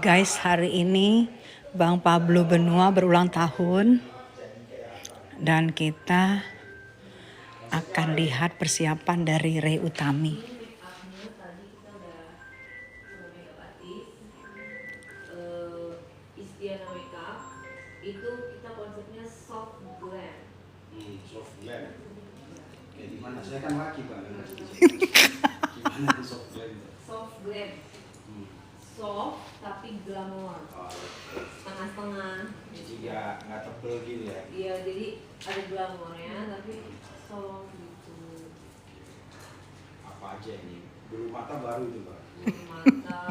Guys, hari ini Bang Pablo Benua berulang tahun dan kita akan lihat persiapan dari Ray Utami. Istiana Makeup itu kita konsepnya soft glam. Soft glam. Kayak gimana? Saya kan laki Pak. Gimana tuh soft glam? Soft glam. Soft tapi glamour. Setengah-setengah. Jadi nggak tebel gitu ya? Iya, jadi ada glamournya tapi soft gitu. Apa aja ini? Bulu mata baru itu Pak. Bulu mata,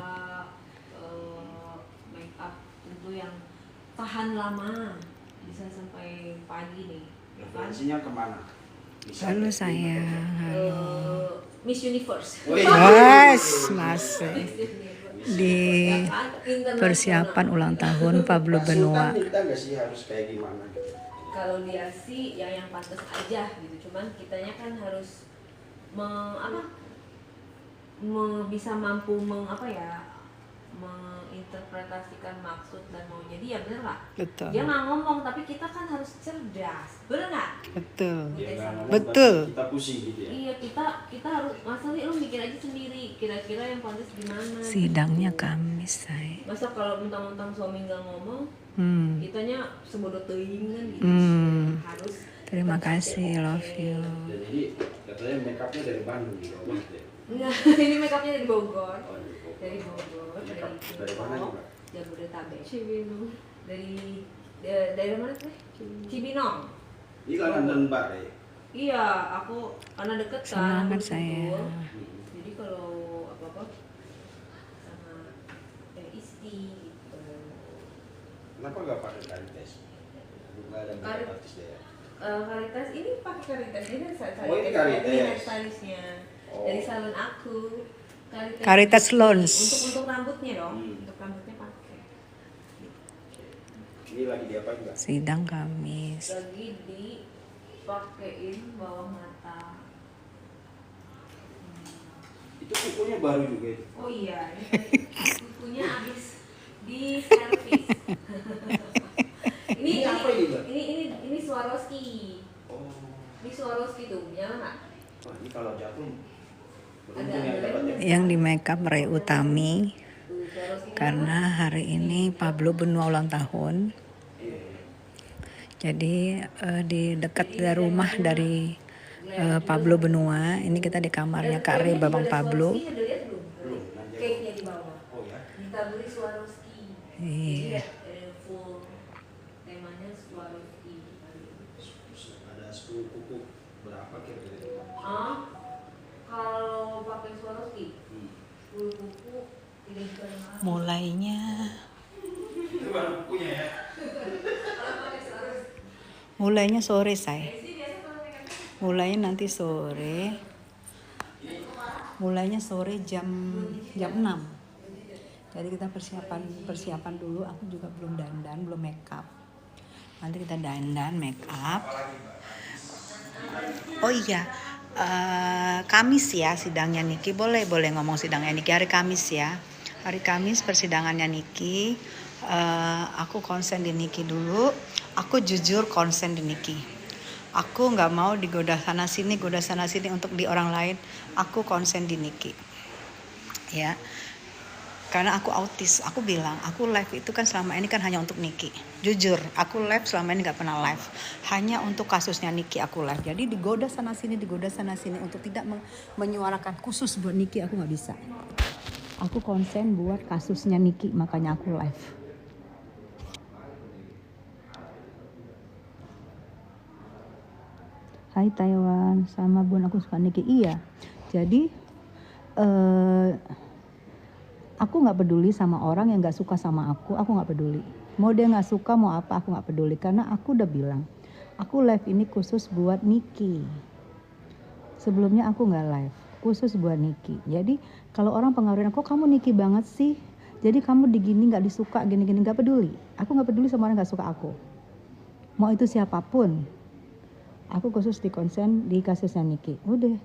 makeup tentu yang tahan lama, bisa sampai pagi nih. Referensinya kemana? Halo sayang, halo. Miss Universe. Yes, masih di persiapan ulang tahun Pablo Benua. Kita nggak sih harus kayak gimana? Kalau dia sih yang pantas aja gitu, cuman kitanya kan harus bisa mampu menginterpretasikan maksud dan maunya dia, bener nggak? Betul. Dia nggak ngomong tapi kita kan harus cerdas, bener nggak? Betul. Dia nggak ngomong, Betul. tapi kita pusing gitu ya? Iya, kita harus, masa nih lu mikir aja sendiri kira-kira yang pantas gimana. Sidangnya Kamis, say. Masa kalau mentang-mentang suami nggak ngomong, kitanya sebodoh teuing kan gitu. Harus. Terima kasih, love you. Dan ini katanya makeupnya dari Bandung gitu. Enggak, ini makeupnya dari Bogor. Oh, Dari Bogor, dari mana nih Pak? Jabodetabek. Cibinong. Dari mana tuh? Cibinong. Ini London Bar ya? Iya, aku karena deket kan. Semangat aku saya. situ. Jadi kalau apa-apa sama isti gitu. Kenapa nggak pakai Caritas? Nggak ada makeup artis ya? Caritas ini pakai Caritas ini saya. Oh, ini Caritas. Ini hairstylistnya dari salon aku. Caritas Lounge. Untuk rambutnya dong. Untuk rambutnya pakai. Ini lagi diapain Mbak? Sidang Kamis. Lagi dipakein bawah mata. Itu kukunya baru juga itu? Oh iya, kukunya habis di servis. Ini apa ini Mbak? Ini Swarovski. Oh. Ini Swarovski tuh, nyala nggak? Wah, ini kalau jatuh Ada Yang di makeup Ray Utami Swarovski karena hari ini Pablo Benua ulang tahun. Jadi di dekat rumah dari Pablo Benua, ini kita di kamarnya Kak Ray Babang Pablo. Cake-nya di bawah. Oh ya? Ditaburi Swarovski. Iya. Jadi full temanya Swarovski. Ada 10 kuku berapa kira-kira? Kalau pakai Swarovski, 10 kuku tidak bisa lima. Mulainya Itu baru kukunya ya? Mulainya sore, say. Mulainya nanti sore. Mulainya sore jam 6. Jadi kita persiapan dulu. Aku juga belum dandan, belum makeup. Nanti kita dandan, makeup. Oh iya, Kamis ya sidangnya Niki. Boleh ngomong sidangnya Niki hari Kamis ya. Hari Kamis persidangannya Niki. Aku konsen di Niki dulu. Aku jujur konsen di Niki. Aku nggak mau digoda sana sini untuk di orang lain. Aku konsen di Niki. Ya. Karena aku autis, aku bilang, aku live itu kan selama ini kan hanya untuk Niki. Jujur, aku live selama ini nggak pernah live. Hanya untuk kasusnya Niki aku live. Jadi digoda sana sini untuk tidak menyuarakan khusus buat Niki, aku nggak bisa. Aku konsen buat kasusnya Niki, makanya aku live. Hai Taiwan, sama Bun, aku suka Niki. Iya, jadi aku nggak peduli sama orang yang nggak suka sama aku nggak peduli. Mau dia nggak suka mau apa aku nggak peduli karena aku udah bilang, aku live ini khusus buat Niki. Sebelumnya aku nggak live, khusus buat Niki. Jadi kalau orang pengaruhin aku, kamu Niki banget sih. Jadi kamu digini nggak disuka, gini-gini nggak peduli. Aku nggak peduli sama orang nggak suka aku. Mau itu siapapun. Aku khusus di konsen di kasusnya Niki. Udah.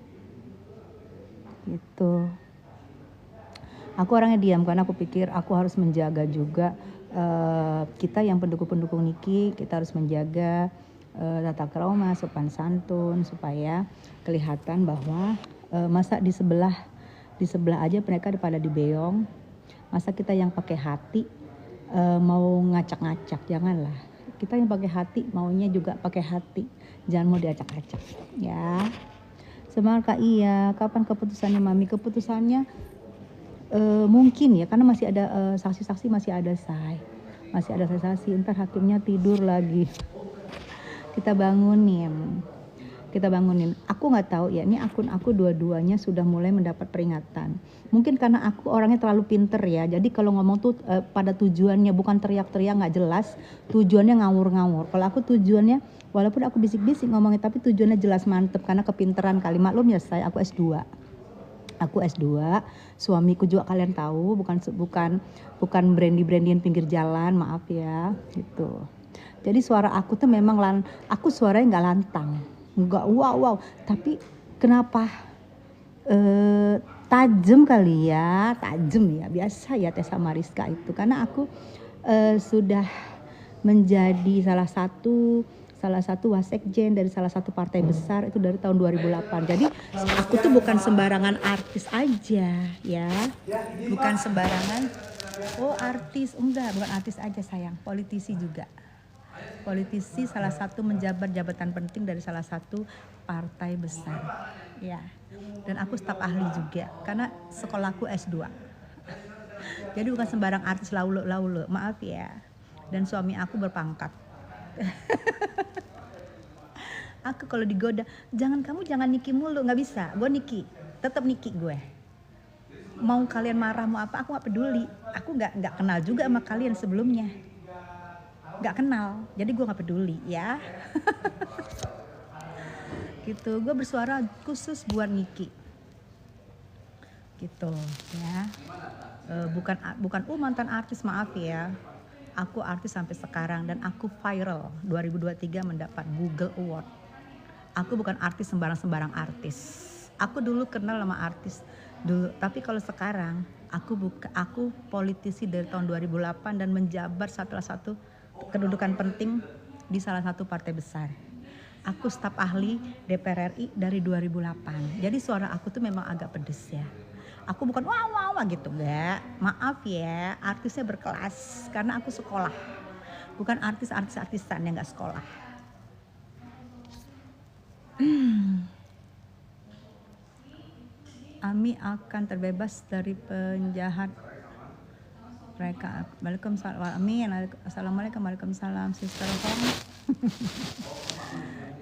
Gitu. Aku orangnya diam karena aku pikir aku harus menjaga juga kita yang pendukung-pendukung Niki, kita harus menjaga tata krama, sopan santun supaya kelihatan bahwa masa di sebelah aja mereka pada dibeong, masa kita yang pakai hati mau ngacak-ngacak, janganlah. Kita yang pakai hati maunya juga pakai hati, jangan mau diacak-acak ya. Semangat Kak Iya, kapan keputusannya Mami? Keputusannya mungkin ya, karena masih ada saksi-saksi, masih ada saksi, ntar hakimnya tidur lagi. Kita bangunin. Aku nggak tahu ya, ini akun aku dua-duanya sudah mulai mendapat peringatan. Mungkin karena aku orangnya terlalu pinter ya, jadi kalau ngomong tuh pada tujuannya, bukan teriak-teriak nggak jelas, tujuannya ngawur-ngawur. Kalau aku tujuannya, walaupun aku bisik-bisik ngomongnya, tapi tujuannya jelas mantep karena kepinteran kali. Maklum ya saya, aku S2, suamiku juga kalian tahu, bukan brandy-brandyan pinggir jalan, maaf ya, gitu. Jadi suara aku tuh memang aku suaranya nggak lantang, nggak wow, tapi kenapa tajam kali ya, biasa ya Tessa Mariska itu, karena aku sudah menjadi salah satu wasekjen dari salah satu partai besar itu dari tahun 2008. Jadi aku tuh bukan sembarangan artis aja ya. Bukan sembarangan artis, enggak, bukan artis aja sayang, politisi juga. Politisi, salah satu menjabat jabatan penting dari salah satu partai besar. Ya. Dan aku staf ahli juga karena sekolahku S2. Jadi bukan sembarang artis laulu, maaf ya. Dan suami aku berpangkat. Aku kalau digoda, jangan Niki mulu, nggak bisa. Gue Niki, tetap Niki gue. Mau kalian marah mau apa, aku nggak peduli. Aku nggak kenal juga sama kalian sebelumnya, nggak kenal. Jadi gue nggak peduli ya. Gitu. Gue bersuara khusus buat Niki. Gitu ya. Bukan mantan artis, maaf ya. Aku artis sampai sekarang dan aku viral 2023 mendapat Google Award. Aku bukan artis sembarang artis. Aku dulu kenal sama artis dulu, tapi kalau sekarang aku politisi dari tahun 2008 dan menjabat salah satu kedudukan penting di salah satu partai besar. Aku staf ahli DPR RI dari 2008. Jadi suara aku tuh memang agak pedes ya. Aku bukan wah gitu, enggak. Maaf ya, artisnya berkelas karena aku sekolah. Bukan artisan yang enggak sekolah. Ami akan terbebas dari penjahat mereka. Waalaikumsalam. Amin. Assalamualaikum. Waalaikumsalam. Sister Hong.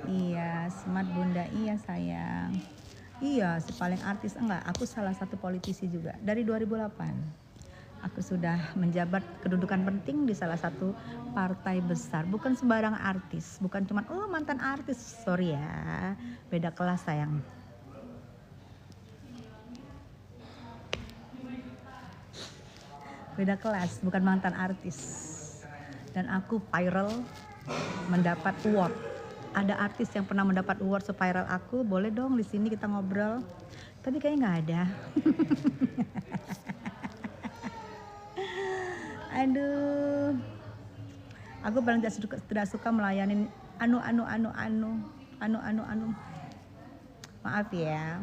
Iya, smart bunda. Iya sayang. Iya, si paling artis enggak. Aku salah satu politisi juga dari 2008. Aku sudah menjabat kedudukan penting di salah satu partai besar. Bukan sembarang artis, bukan cuma mantan artis. Sorry ya, beda kelas sayang. Beda kelas, bukan mantan artis. Dan aku viral mendapat award. Ada artis yang pernah mendapat award seviral aku, boleh dong di sini kita ngobrol. Tapi kayaknya nggak ada. Aduh, aku paling tidak suka melayani anu. Maaf ya.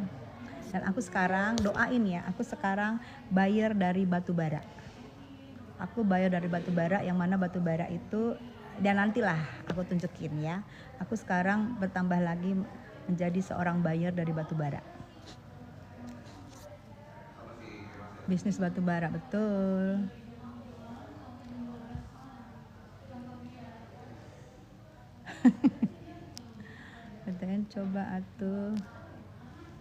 Dan aku sekarang doain ya, aku sekarang buyer dari batu bara. Aku buyer dari batu bara, yang mana batu bara itu dan nantilah aku tunjukin ya. Aku sekarang bertambah lagi menjadi seorang buyer dari batu bara. Bisnis batu bara, betul. Betul, coba atuh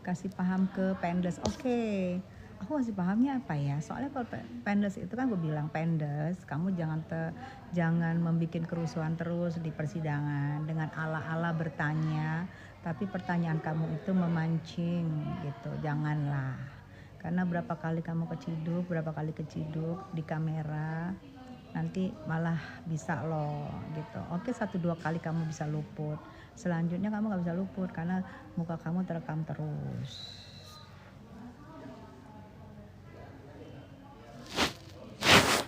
kasih paham ke Pendes. Oke. Aku masih pahamnya apa ya? Soalnya kalau Pendes itu kan gue bilang, Pendes, kamu jangan membuat kerusuhan terus di persidangan dengan ala-ala bertanya, tapi pertanyaan kamu itu memancing gitu. Janganlah. Karena berapa kali kamu keciduk di kamera, nanti malah bisa loh gitu. Oke, 1-2 kali kamu bisa luput. Selanjutnya kamu gak bisa luput karena muka kamu terekam terus.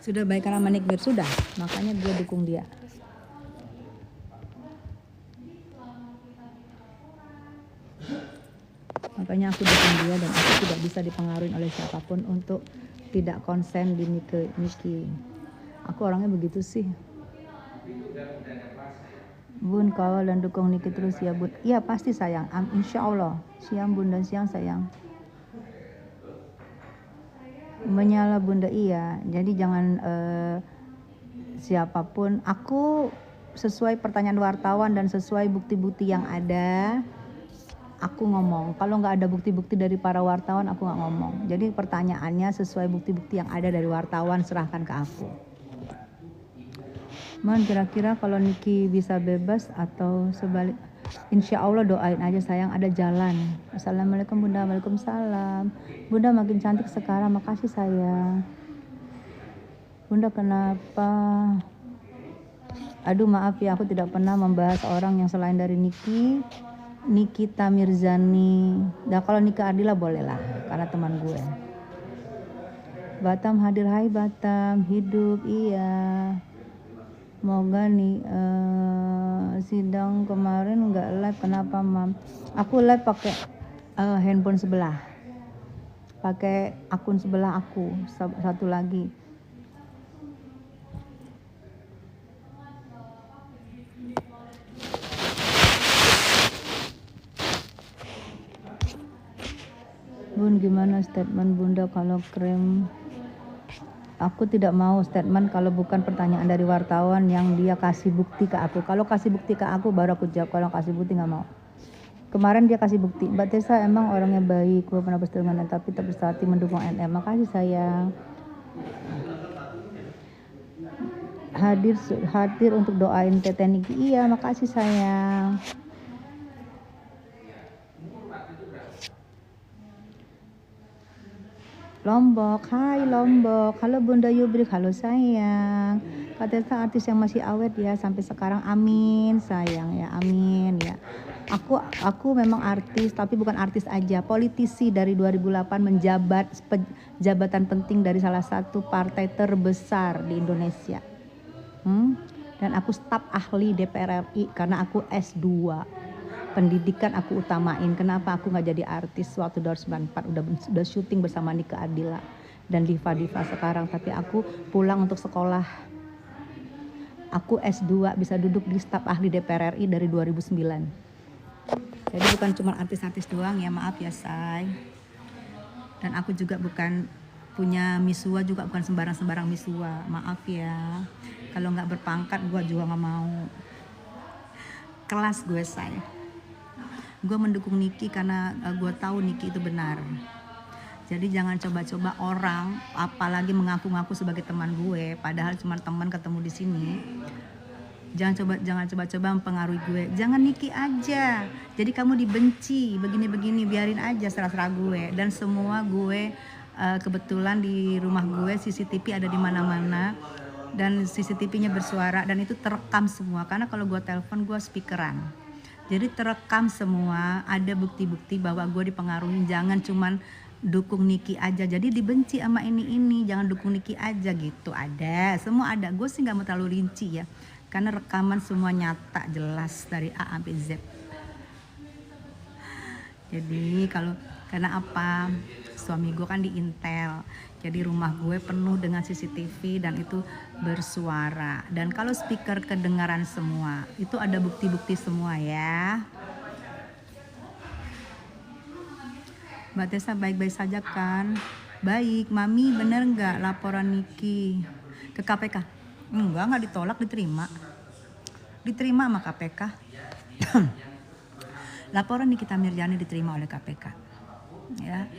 Sudah baik karena Nikbir sudah, makanya gue dukung dia. Makanya aku dukung dia dan aku tidak bisa dipengaruhi oleh siapapun untuk tidak konsen di Niki. Aku orangnya begitu sih. Bun, kawal dan dukung Niki terus ya Bun. Iya pasti sayang, insya Allah. Siang Bunda, siang sayang. Menyala Bunda, iya. Jadi jangan siapapun. Aku sesuai pertanyaan wartawan dan sesuai bukti-bukti yang ada, aku ngomong. Kalau nggak ada bukti-bukti dari para wartawan, aku nggak ngomong. Jadi pertanyaannya sesuai bukti-bukti yang ada dari wartawan, serahkan ke aku. Man, kira-kira kalau Niki bisa bebas atau sebalik? Insya Allah doain aja sayang, ada jalan. Assalamualaikum Bunda. Waalaikumsalam. Bunda makin cantik sekarang, makasih sayang. Bunda kenapa? Aduh maaf ya, aku tidak pernah membahas orang yang selain dari Niki. Nikita Mirzani. Nah kalau Nika Ardila boleh lah, karena teman gue. Batam hadir, hai Batam, hidup iya. Moga nih sidang kemarin nggak live, kenapa Mam? Aku live pakai handphone sebelah, pakai akun sebelah aku, satu lagi. Bun, gimana statement Bunda kalau krim? Aku tidak mau statement kalau bukan pertanyaan dari wartawan yang dia kasih bukti ke aku. Kalau kasih bukti ke aku baru aku jawab, kalau kasih bukti nggak mau. Kemarin dia kasih bukti, Mbak Tessa emang orangnya baik, gue pernah berseteru dengan tapi tak berhati mendukung NM. Makasih sayang. Hadir untuk doain Teteh Niki. Iya, makasih sayang. Lombok, hai Lombok, halo Bunda Yubrik, halo sayang. Katanya artis yang masih awet ya sampai sekarang, amin sayang ya, amin ya. Aku memang artis, tapi bukan artis aja, politisi dari 2008 menjabat jabatan penting dari salah satu partai terbesar di Indonesia. Dan aku staf ahli DPR RI karena aku S2. Pendidikan aku utamain. Kenapa aku nggak jadi artis waktu 2094 udah syuting bersama Nika Ardila dan diva-diva sekarang, tapi aku pulang untuk sekolah. Aku S2 bisa duduk di staf ahli DPR RI dari 2009. Jadi bukan cuma artis-artis doang ya, maaf ya say. Dan aku juga bukan punya misua, juga bukan sembarang-sembarang misua, maaf ya. Kalau nggak berpangkat gue juga nggak mau. Kelas gue say. Gue mendukung Niki karena gue tahu Niki itu benar. Jadi jangan coba-coba orang, apalagi mengaku-ngaku sebagai teman gue, padahal cuma teman ketemu di sini. Jangan coba-coba mempengaruhi gue. Jangan Niki aja. Jadi kamu dibenci, begini-begini, biarin aja serah-serah gue. Dan semua gue kebetulan di rumah gue CCTV ada di mana-mana dan CCTV-nya bersuara dan itu terekam semua. Karena kalau gue telepon gue speakeran. Jadi terekam semua, ada bukti-bukti bahwa gue dipengaruhi. Jangan cuman dukung Niki aja, jadi dibenci sama ini, jangan dukung Niki aja gitu. Ada, semua ada. Gue sih nggak mau terlalu rinci ya, karena rekaman semua nyata jelas dari A sampai Z. Jadi karena apa? Suami gue kan di Intel, jadi rumah gue penuh dengan CCTV dan itu bersuara. Dan kalau speaker kedengaran semua, itu ada bukti-bukti semua ya. Mbak Tessa baik-baik saja kan? Baik, Mami bener nggak laporan Niki ke KPK? Enggak, nggak ditolak, diterima sama KPK. Laporan Nikita Mirzani diterima oleh KPK ya.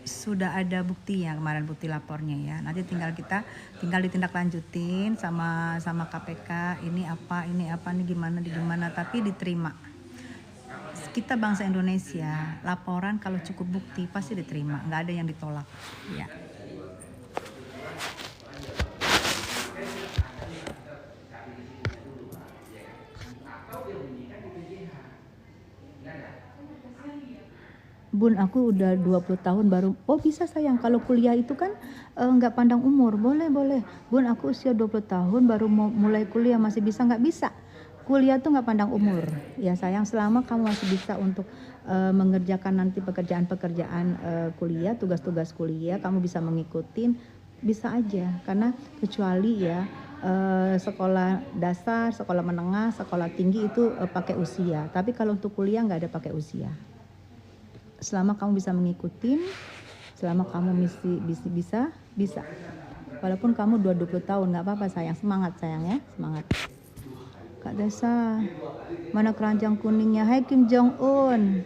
Sudah ada bukti ya kemarin, bukti lapornya ya. Nanti tinggal ditindaklanjutin sama KPK. Ini apa nih gimana, tapi diterima. Kita bangsa Indonesia, laporan kalau cukup bukti pasti diterima, nggak ada yang ditolak ya. Bun, aku udah 20 tahun baru. Oh bisa sayang, kalau kuliah itu kan nggak pandang umur. Boleh, boleh. Bun, aku usia 20 tahun baru mau mulai kuliah, masih bisa nggak? Bisa. Kuliah tuh nggak pandang umur. Ya sayang, selama kamu masih bisa untuk mengerjakan nanti pekerjaan-pekerjaan kuliah, tugas-tugas kuliah, kamu bisa mengikutin, bisa aja. Karena kecuali ya sekolah dasar, sekolah menengah, sekolah tinggi itu pakai usia. Tapi kalau untuk kuliah nggak ada pakai usia. Selama kamu bisa mengikuti, selama kamu bisa. Walaupun kamu 20 tahun nggak apa-apa sayang, semangat sayang ya, semangat. Kak Desa, mana keranjang kuningnya? Hai Kim Jong Un.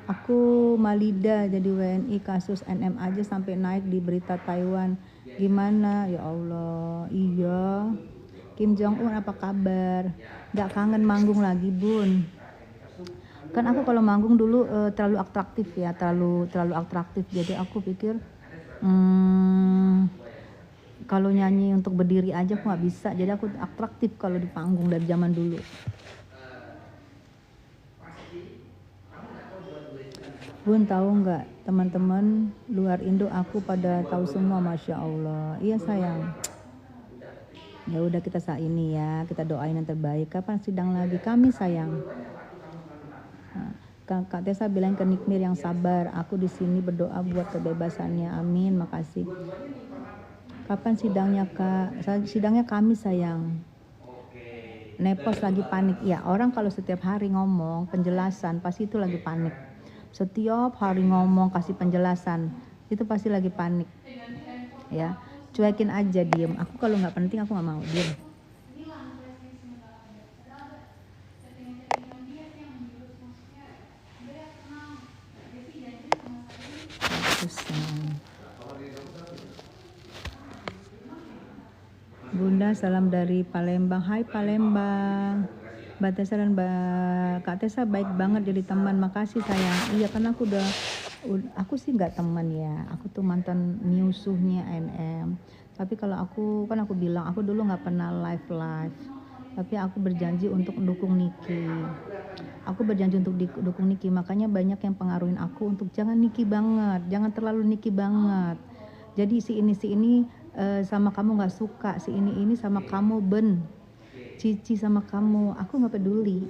Aku Malida jadi WNI, kasus NM aja sampai naik di berita Taiwan. Gimana? Ya Allah, iya. Kim Jong Un apa kabar? Gak kangen manggung lagi Bun? Kan aku kalau manggung dulu terlalu atraktif ya, terlalu atraktif. Jadi aku pikir kalau nyanyi untuk berdiri aja aku nggak bisa. Jadi aku atraktif kalau di panggung dari zaman dulu. Bun, tahu nggak teman-teman luar Indo aku pada tahu semua, masya Allah. Iya sayang. Ya udah kita saat ini ya, kita doain yang terbaik. Kapan sidang lagi? Kami sayang. Kak Tessa bilang ke Nikmir yang sabar. Aku di sini berdoa buat kebebasannya. Amin. Makasih. Kapan sidangnya Kak? Sidangnya kami sayang. Nepos lagi panik. Ya orang kalau setiap hari ngomong penjelasan pasti itu lagi panik. Setiap hari ngomong kasih penjelasan itu pasti lagi panik. Ya cuekin aja, diem. Aku kalau nggak penting aku nggak mau, diem. Bunda salam dari Palembang. Hai Palembang. Mbak Tessa dan Kak Tessa baik banget jadi teman. Makasih sayang. Iya karena aku sih nggak teman ya. Aku tuh mantan musuhnya NM. Tapi kalau aku bilang aku dulu nggak pernah live. Tapi aku berjanji untuk mendukung Niki. Aku berjanji untuk dukung Niki. Makanya banyak yang pengaruhin aku untuk jangan Niki banget, jangan terlalu Niki banget. Jadi si ini sama kamu nggak suka, si ini sama kamu Cici sama kamu, aku nggak peduli.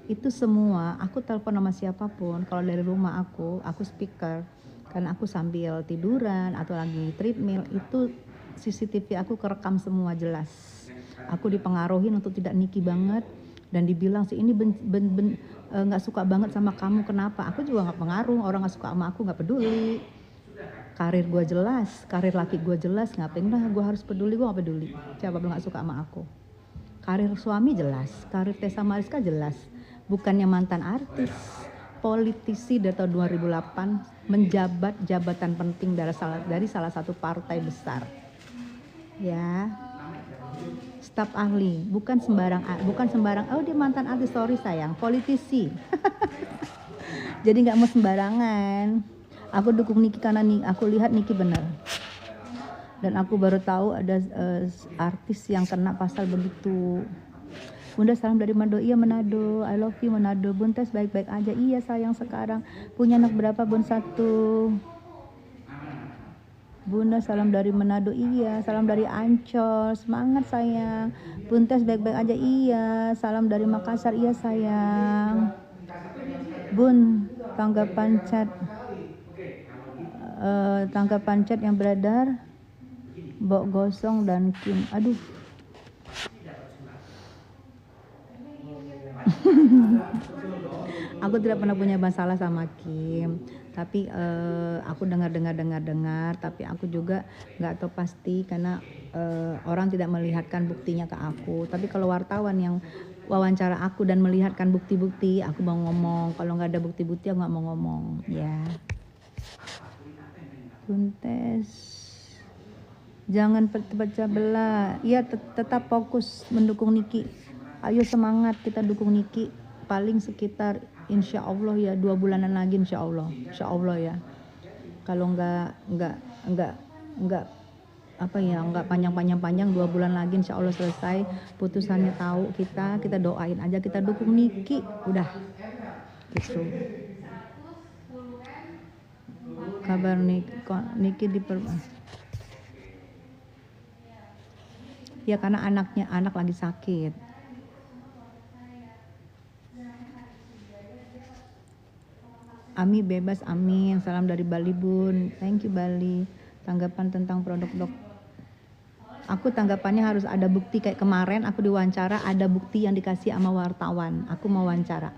Itu semua aku telepon sama siapapun. Kalau dari rumah aku speaker, karena aku sambil tiduran atau lagi treadmill, itu CCTV aku kerekam semua jelas. Aku dipengaruhi untuk tidak Niki banget dan dibilang si ini nggak suka banget sama kamu. Kenapa? Aku juga nggak pengaruh. Orang nggak suka sama aku nggak peduli. Karir gue jelas, karir laki gue jelas. Ngapain lah gue harus peduli? Gue nggak peduli. Siapa bilang nggak suka sama aku? Karir suami jelas, karir Tessa Mariska jelas. Bukannya mantan artis, politisi dari tahun 2008, menjabat jabatan penting dari salah satu partai besar. Ya, staf ahli, bukan sembarang. Oh dia mantan artis, sorry sayang, politisi. Jadi nggak mau sembarangan. Aku dukung Niki karena aku lihat Niki benar. Dan aku baru tahu ada artis yang kena pasal begitu. Bunda salam dari Manado. Iya Manado, I love you Manado. Bun Tes baik-baik aja. Iya sayang, sekarang punya anak berapa Bun? 1. Bunda salam dari Manado. Iya, salam dari Ancol. Semangat sayang. Bun Tes baik-baik aja. Iya, salam dari Makassar. Iya sayang. Bun, tanggapan chat yang beredar Bok Gosong dan Kim. Aduh. Aku tidak pernah punya masalah sama Kim. Tapi aku dengar. Tapi aku juga nggak tahu pasti karena orang tidak melihatkan buktinya ke aku. Tapi kalau wartawan yang wawancara aku dan melihatkan bukti-bukti, aku mau ngomong. Kalau nggak ada bukti-bukti aku nggak mau ngomong. Ya. Buntes. Jangan pecah belah. Iya tetap fokus mendukung Niki. Ayo semangat kita dukung Niki. Paling sekitar insya Allah ya 2 bulanan lagi insya Allah ya. Kalau enggak apa ya, nggak panjang-panjang 2 bulan lagi insya Allah selesai putusannya, tahu kita doain aja, kita dukung Niki, udah gitu. Kabar Niki ya karena anak lagi sakit. Ami bebas, amin. Salam dari Bali Bun, thank you Bali. Tanggapan tentang produk dok. Aku tanggapannya harus ada bukti, kayak kemarin aku diwawancara ada bukti yang dikasih sama wartawan. Aku mau wawancara.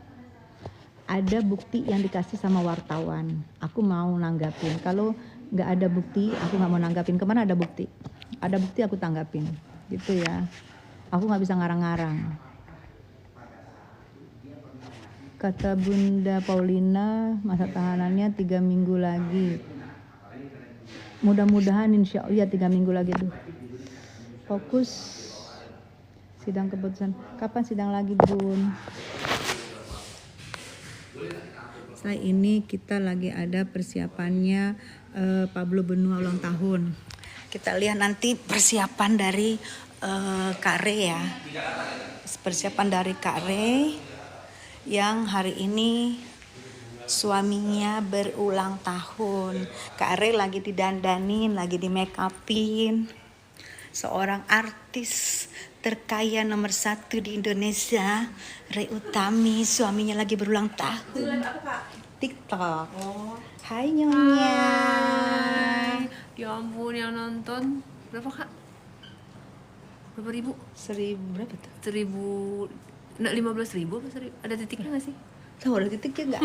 Ada bukti yang dikasih sama wartawan. Aku mau nanggapin. Kalau nggak ada bukti, aku nggak mau nanggapin. Kemana ada bukti? Ada bukti aku tanggapin. Gitu ya. Aku nggak bisa ngarang-ngarang. Kata Bunda Paulina, masa tahanannya 3 minggu lagi. Mudah-mudahan insya Allah ya 3 minggu lagi tuh. Fokus sidang keputusan. Kapan sidang lagi Bun? Setelah ini kita lagi ada persiapannya Pablo Benua ulang tahun. Kita lihat nanti persiapan dari Kak Re ya. Persiapan dari Kak Re yang hari ini suaminya berulang tahun. Kak Re lagi didandanin, lagi di make upin. Seorang artis terkaya nomor 1 di Indonesia, Re Utami, suaminya lagi berulang tahun. TikTok. Oh. Hai Nyonya. Hai. Ya ampun, yang nonton berapa Kak? Berapa ribu? 1000 berapa tuh? 15.000 apa 1000? Ada titiknya nggak sih? Tahu ada titiknya nggak?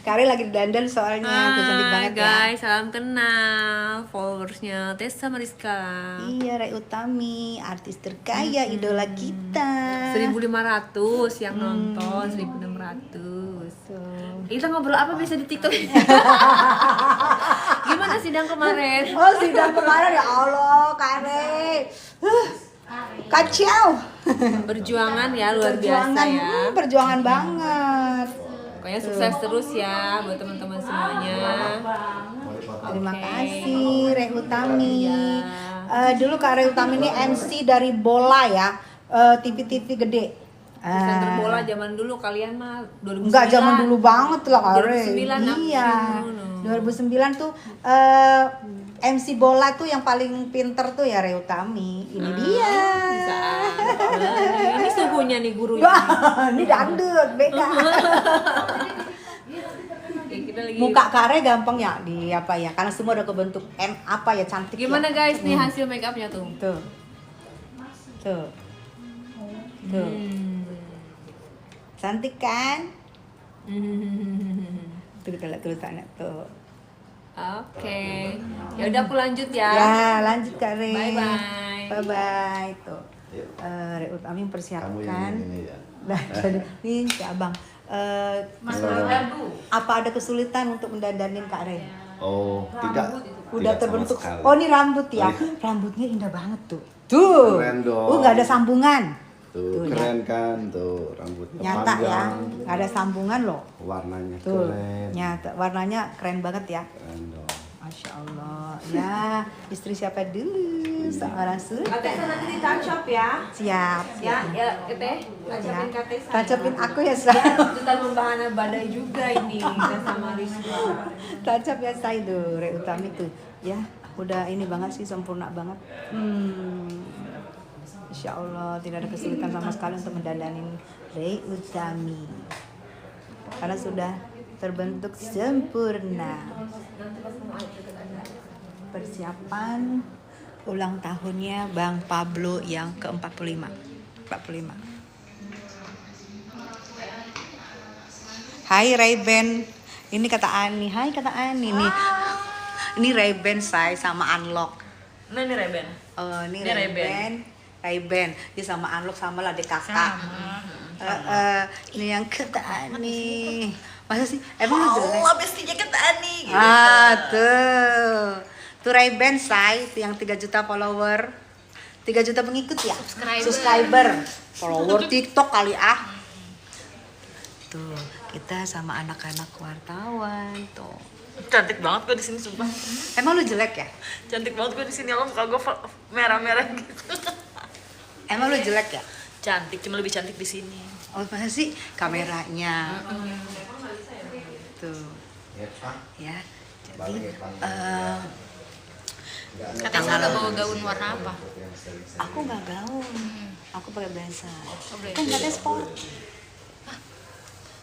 Kare lagi dandan soalnya, cantik banget guys, salam kenal followersnya Tessa Mariska. Iya, Re Utami, artis terkaya, idola kita. 1.500 yang nonton, 1.600. Kita ngobrol apa biasa di TikTok? Gimana sidang kemarin? Oh, sidang kemarin ya Allah, Kare. Kacau. Perjuangan ya luar biasa ya. Perjuangan banget. Pokoknya sukses terus ya buat teman-teman semuanya. Terima kasih Re Utami. Dulu Kak Re Utami ini MC dari bola ya, TV-TV gede. Center bola zaman dulu, kalian mah 2009. Enggak, zaman dulu banget lah Kak Re. 2009 Iya. 2009 tuh MC bola tuh yang paling pinter tuh ya Re Utami. Ini dia. Bisa. Ini suhunya nih gurunya. Ini dangdut, beda. Kita lagi... Muka Kare gampang ya di apa ya, karena semua udah kebentuk apa ya, cantik. Gimana ya. guys nih hasil make upnya tuh? Tuh. Cantik kan? Tuh kita lihat tulisannya tuh. Oke. Ya udah aku lanjut ya. Ya, lanjut Kak Re. Bye bye. Bye bye tuh. Re Utami mempersiapkan. Kamu yang ini ya. Nah, ini si Abang. Apa ada kesulitan untuk mendandanin Kak Re? Oh, tidak. Udah Tidak terbentuk. sama sekali. Oh, ini rambut ya. Rambutnya indah banget tuh. Tuh. Keren dong. Nggak ada sambungan. Tuh, keren kan tuh rambutnya Nyata ya. panjang. Nggak ada sambungan loh. Warnanya Tuh. keren. Nyata. Warnanya keren banget ya. Keren dong. Masya Allah. Ya, istri siapa dulu? Seorang sultan. Katanya nanti di touch up ya. Siap. Ya, Teh. Touch-upin Kateh. Tacapin aku ya, Say. Kita membahana badai juga ini kita sama Rizka. Tacap ya, Say tuh. Re Utami tuh. Ya, udah ini banget sih, sempurna banget. Insya Allah tidak ada kesulitan sama sekali untuk mendandanin Re Utami. Karena sudah terbentuk sempurna. Persiapan ulang tahunnya Bang Pablo yang ke-45. 45. Hai Ray-Ban. Ini kata Ani. Hai kata Ani nih. Ini Ray-Ban saya sama Unlock. Nah ini Reben. Oh, ini Ini Ray-Ban. Ray-Ban. Dia sama Unlock sama lah adik kakak. Ini yang kata Ani. Masa sih? Emang lu jelek? Allah bestinya kata Ani. Tuh. Tuh Ray-Ban say, yang 3 juta follower. 3 juta pengikut ya? Subscriber. Follower TikTok kali ah. Tuh, kita sama anak-anak wartawan tuh. Cantik banget gue di sini sumpah. Emang lu jelek ya? Cantik banget gue di sini. Allah muka gue merah-merah gitu. Emang lu jelek ya? Cantik, cuma lebih cantik di sini. Oh masa sih kameranya? Tuh Ya, Pak. ya. Jadi Balik ya, Pak. Katanya lu udah bawa gaun warna apa? aku nggak gaun, aku pakai blazer. blazer. Kan katanya sport.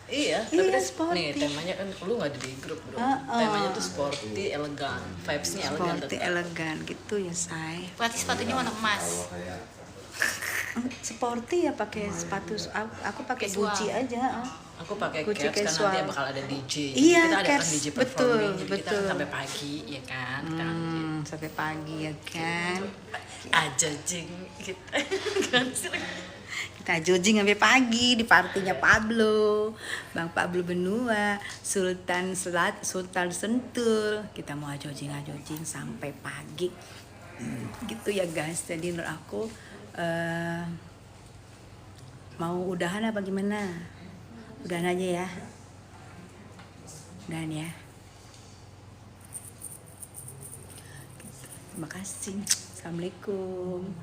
Iya, Iya, tapi kan sporty. nih temanya kan lu nggak ada di grup bro. Heeh. Temanya tuh sporty, elegan, vibesnya elegan. Sporty tetap. elegan gitu ya say. Berarti sepatunya warna emas. Sporty ya pakai sepatu. Aku pakai Casual. Gucci aja. Aku pakai Gucci caps kan casual. nanti bakal ada DJ. Iya, Kita ada kan caps. DJ Betul, performing. Jadi kita betul. kan sampai pagi ya kan. Kita kan DJ. Sampai pagi ya kan. Aja jing gitu. Kan sih? Kita jogging sampai pagi di partinya Pablo, Bang Pablo Benua, Sultan Sentul. Kita mau jogging sampai pagi. Gitu ya guys. Jadi menurut aku mau udahan apa gimana? Udahan aja ya. Udahan ya. Terima kasih. Assalamualaikum.